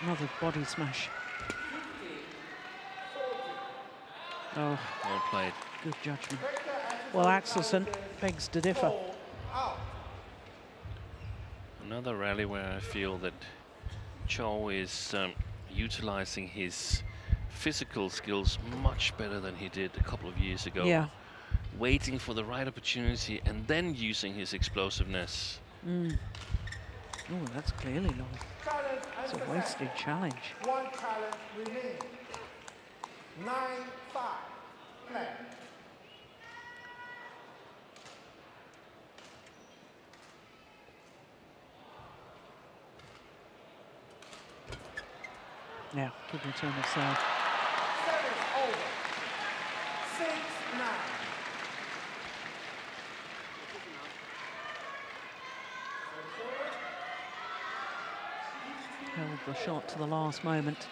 Another body smash. Oh, well played. Good judgment. Well, AXELSEN begs to differ. Another rally where I feel that CHOU is utilizing his physical skills much better than he did a couple of years ago. Yeah. Waiting for the right opportunity and then using his explosiveness. Oh, that's clearly long. It's a wasted challenge. One challenge remaining. 9-5. Play. Yeah, good return of serve. Service over. 6-9. Held the shot to the last moment.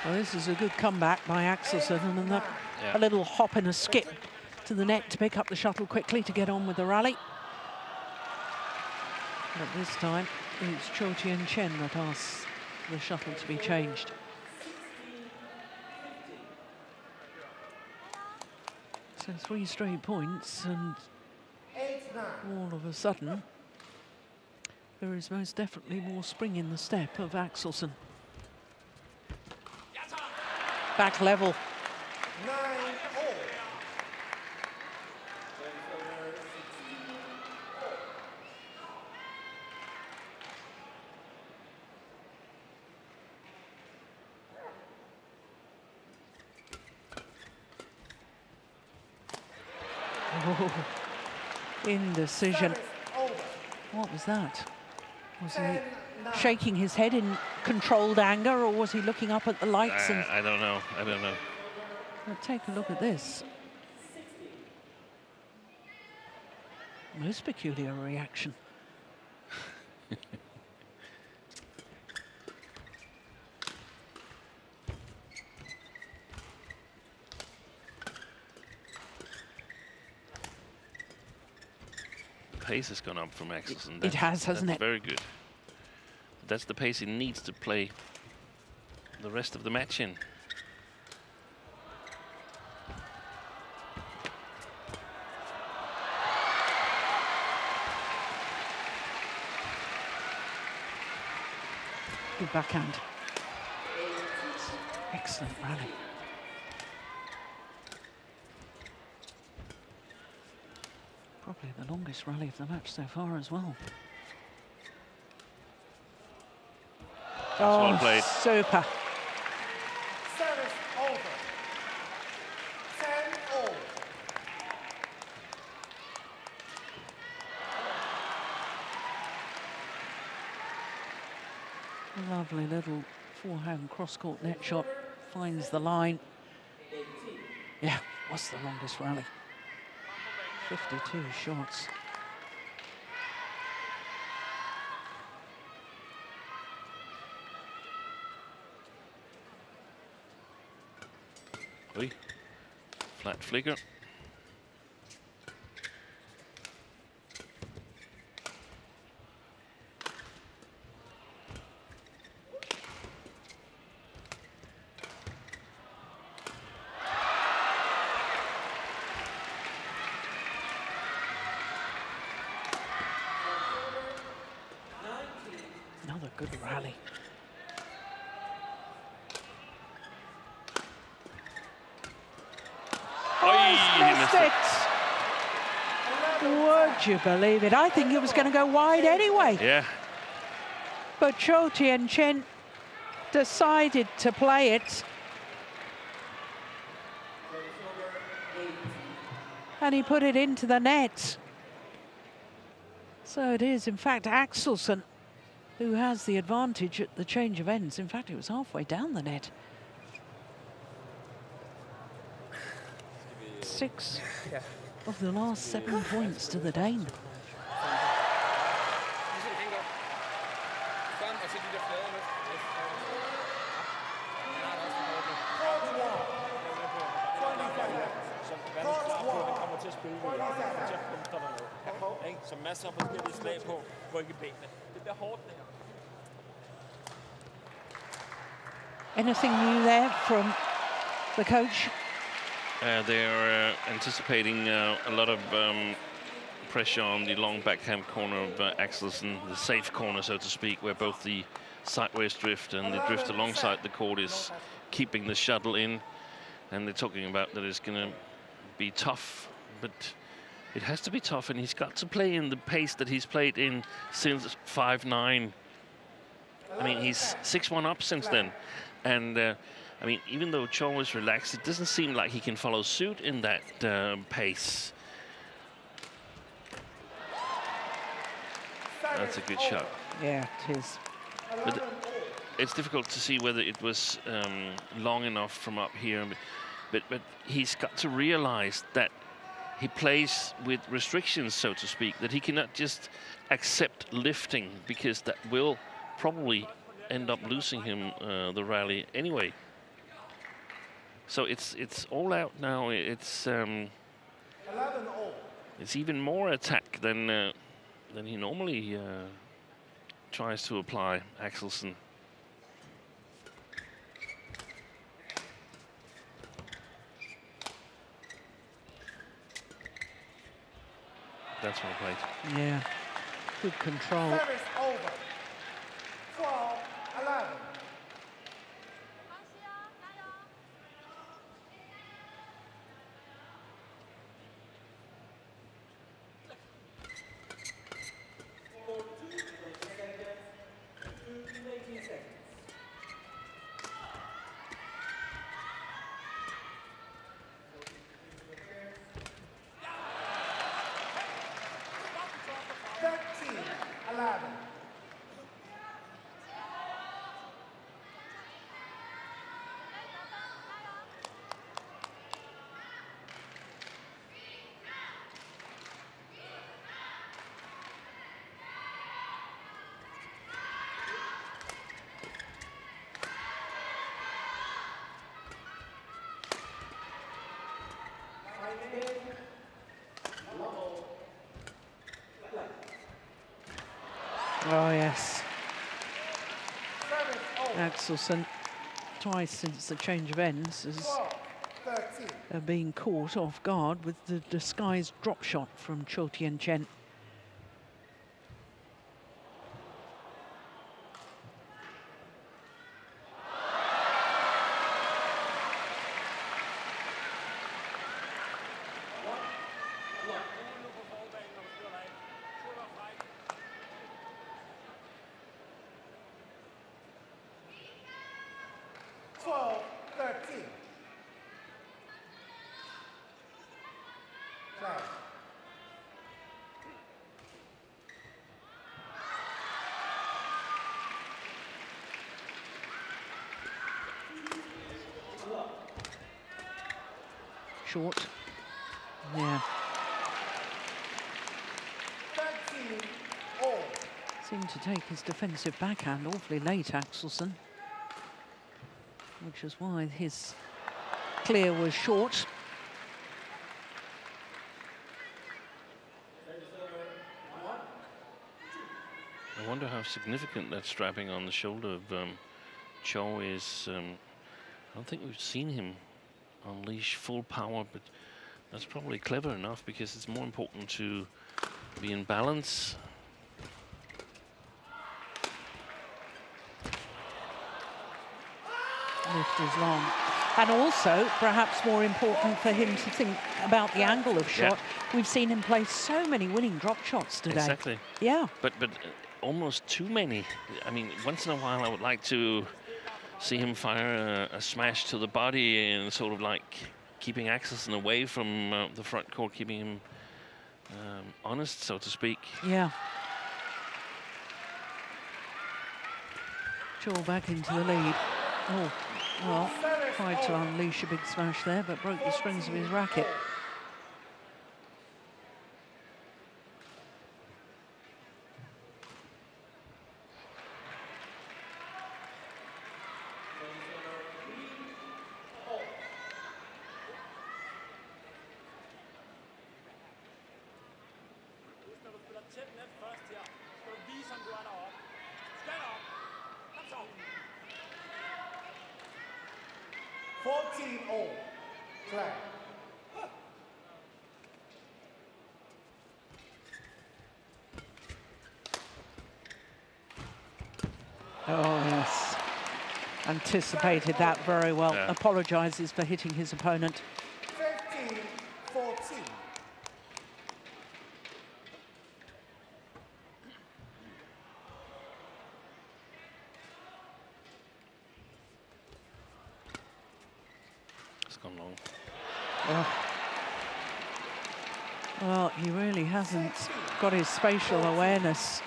Well, this is a good comeback by Axelsen, and that a little hop and a skip to the net to pick up the shuttle quickly to get on with the rally. But this time, it's CHOU Tien Chen that asks the shuttle to be changed. So 3 straight points, and all of a sudden, there is most definitely more spring in the step of Axelsen. Back level. 9-all. Oh, indecision. What was that? Was he shaking his head in controlled anger, or was he looking up at the lights? And I don't know. I don't know. well, take a look at this. Most peculiar reaction. Pace has gone up from Axelsen. It has, hasn't it? Very good. That's the pace he needs to play the rest of the match in. Good backhand. Excellent rally. Probably the longest rally of the match so far as well. Well played. Super. Service over. 10-all. Lovely little forehand cross-court net shot. Finds the line. Yeah, what's the longest rally? 52 shots. Oi. Flat flicker. Another good rally. Missed it. Would you believe it? I think it was going to go wide anyway. Yeah. But CHOU Tien Chen decided to play it. And he put it into the net. So it is, in fact, Axelsen who has the advantage at the change of ends. In fact, it was halfway down the net. 6 of the last 7 points to the Dane. Så masser af forskellige slag på ryggebenene. Det bliver hårdt, det her. Anything new there from the coach? They're anticipating a lot of pressure on the long backhand corner of Axelsen, the safe corner, so to speak, where both the sideways drift and the drift alongside the court is keeping the shuttle in. And they're talking about that it's going to be tough, but it has to be tough, and he's got to play in the pace that he's played in since 5-9. I mean, he's 6-1 up since then. And I mean, even though CHOU is relaxed, it doesn't seem like he can follow suit in that pace. That's a good shot. Yeah, it is. But it's difficult to see whether it was long enough from up here. But he's got to realize that he plays with restrictions, so to speak, that he cannot just accept lifting, because that will probably end up losing him the rally anyway. So it's all out now. It's even more attack than he normally tries to apply, Axelsen. That's well played. Yeah, good control. Service over. 12-11. Oh, yes. Axelsen, twice since the change of ends, has been caught off guard with the disguised drop shot from CHOU Tien Chen. Short. Yeah. Seemed to take his defensive backhand awfully late, Axelsen, which is why his clear was short. I wonder how significant that strapping on the shoulder of CHOU is. I don't think we've seen him unleash full power, but that's probably clever enough, because it's more important to be in balance. Lift is long. And also, perhaps more important for him to think about the angle of shot. Yeah. We've seen him play so many winning drop shots today. Exactly. Yeah. But almost too many. I mean, once in a while I would like to see him fire a smash to the body and sort of like keeping Axelsen away from the front court, keeping him honest, so to speak. Yeah. CHOU back into the lead. Oh, well, tried to unleash a big smash there, but broke the strings of his racket. 14-all. Play. Oh, yes. Anticipated that very well. Yeah. Apologises for hitting his opponent. 15-14. It's gone long. Oh. Well, he really hasn't got his spatial awareness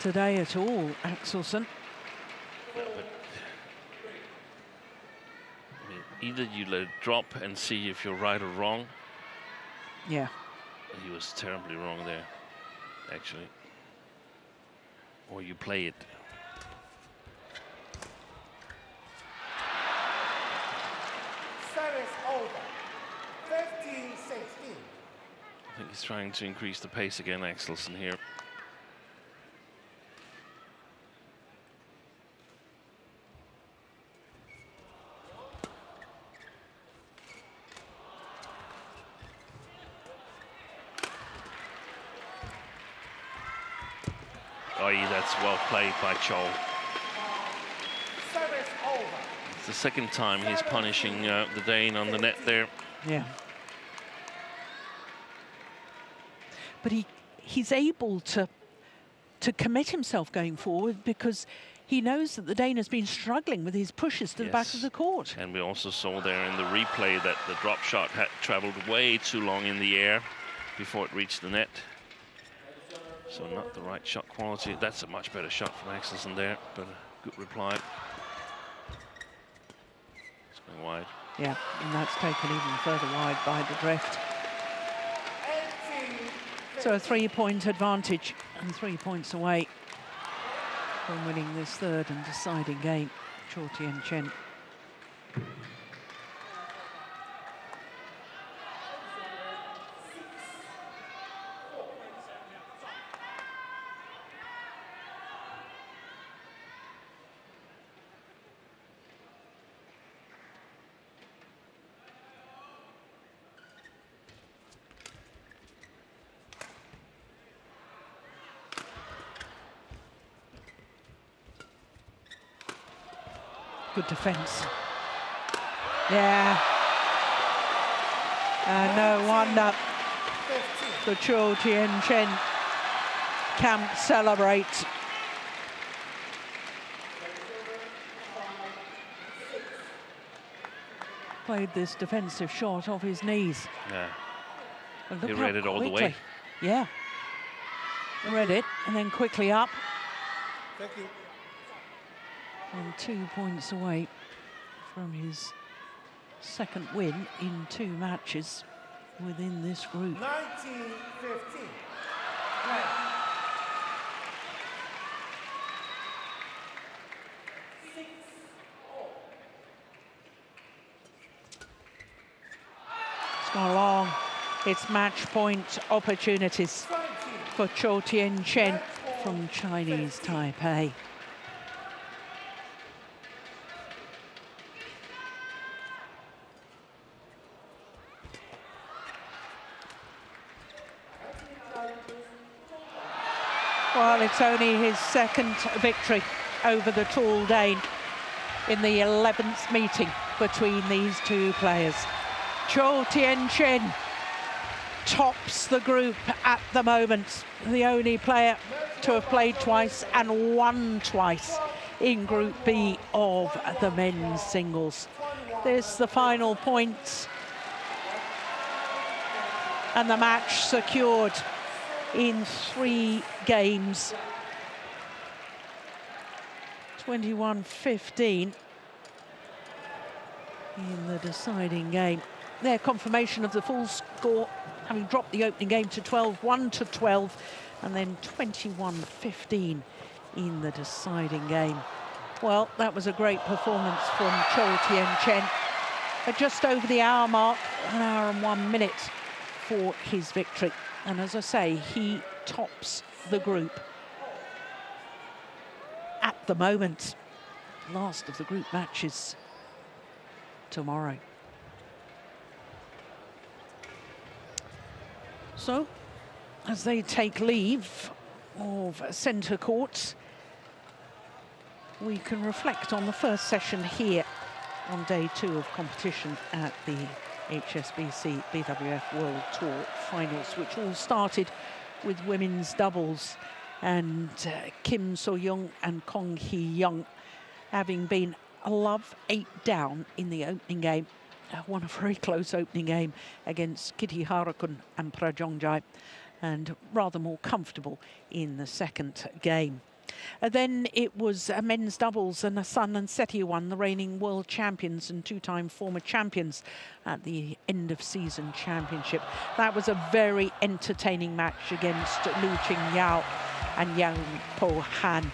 today at all, Axelsen. Yeah, but I mean, either you let it drop and see if you're right or wrong. Yeah. He was terribly wrong there, actually. Or you play it. Service over. 15-16. I think he's trying to increase the pace again, Axelsen here. Oh, yeah, that's well played by CHOU. Service over. It's the second time he's punishing the Dane on the net there. Yeah. But he's able to commit himself going forward because he knows that the Dane has been struggling with his pushes to the back of the court. And we also saw there in the replay that the drop shot had traveled way too long in the air before it reached the net. So not the right shot quality. That's a much better shot from Axelsen there, but a good reply. It's going wide. Yeah, and that's taken even further wide by the drift. So a 3-point advantage and 3 points away from winning this third and deciding game, CHOU Tien Chen. Good defence. Yeah. And no wonder the CHOU Tien Chen camp celebrates. Played this defensive shot off his knees. Yeah. And look He how read it all the way. quickly- Yeah. Read it and then quickly up. Thank you. And 2 points away from his second win in 2 matches within this group. 19-15. Play. It's gone long. It's match point opportunities for CHOU Tien Chen from Chinese Taipei. Well, it's only his second victory over the tall Dane in the 11th meeting between these two players. CHOU Tien Chen tops the group at the moment. The only player to have played twice and won twice in Group B of the men's singles. There's the final points. And the match secured in 3 games. 21-15 in the deciding game. Their confirmation of the full score, having dropped the opening game to 12-1 to 12, and then 21-15 in the deciding game. Well, that was a great performance from CHOU Tien Chen. At just over the hour mark, 1 hour and 1 minute for his victory. And as I say, he tops the group at the moment. Last of the group matches tomorrow. So, as they take leave of centre courts, we can reflect on the first session here on day 2 of competition at the HSBC BWF World Tour finals, which all started with women's doubles and Kim So-young and Kong Hee-young having been a love 8 down in the opening game. Won a very close opening game against Kitty Harakun and Prajongjai, and rather more comfortable in the second game. Then it was men's doubles, and Hassan and Seti won, the reigning world champions and 2-time former champions at the end of season championship. That was a very entertaining match against Lu Qingyao and Yang Po Han,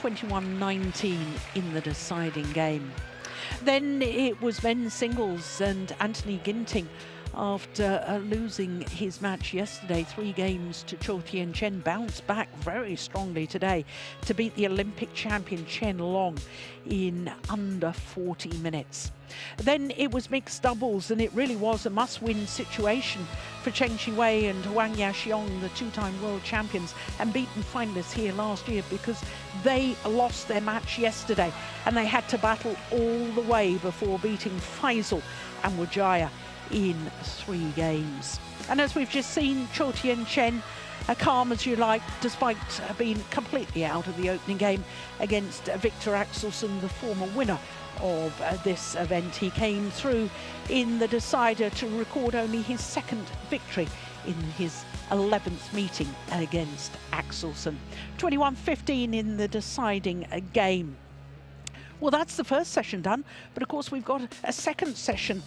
21-19 in the deciding game. Then it was men's singles, and Anthony Ginting, after losing his match yesterday, 3 games to CHOU Tien Chen, bounced back very strongly today to beat the Olympic champion Chen Long in under 40 minutes. Then it was mixed doubles, and it really was a must-win situation for Cheng Shiwei and Wang Yaxiong, the 2-time world champions and beaten finalists here last year, because they lost their match yesterday and they had to battle all the way before beating Faisal and Wijaya in 3 games. And as we've just seen, CHOU Tien Chen, calm as you like, despite being completely out of the opening game against Viktor AXELSEN, the former winner of this event. He came through in the decider to record only his 2nd victory in his 11th meeting against AXELSEN. 21-15 in the deciding game. Well, that's the first session done, but of course we've got a second session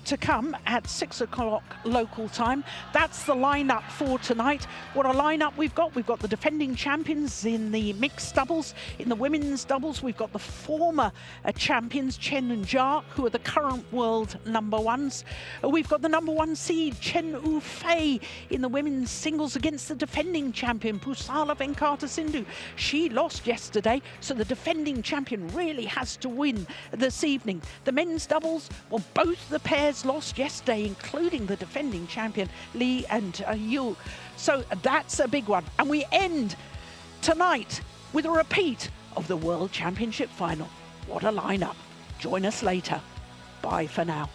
to come at 6 o'clock local time. That's the lineup for tonight. What a lineup we've got. We've got the defending champions in the mixed doubles. In the women's doubles, we've got the former champions, Chen and Jia, who are the current world #1s. We've got the #1 seed, Chen Wu-fei, in the women's singles against the defending champion, Pusala Venkata Sindhu. She lost yesterday, so the defending champion really has to win this evening. The men's doubles, well, both the pairs lost yesterday, including the defending champion Li and Yu. So that's a big one. And we end tonight with a repeat of the World Championship final. What a lineup. Join us later. Bye for now.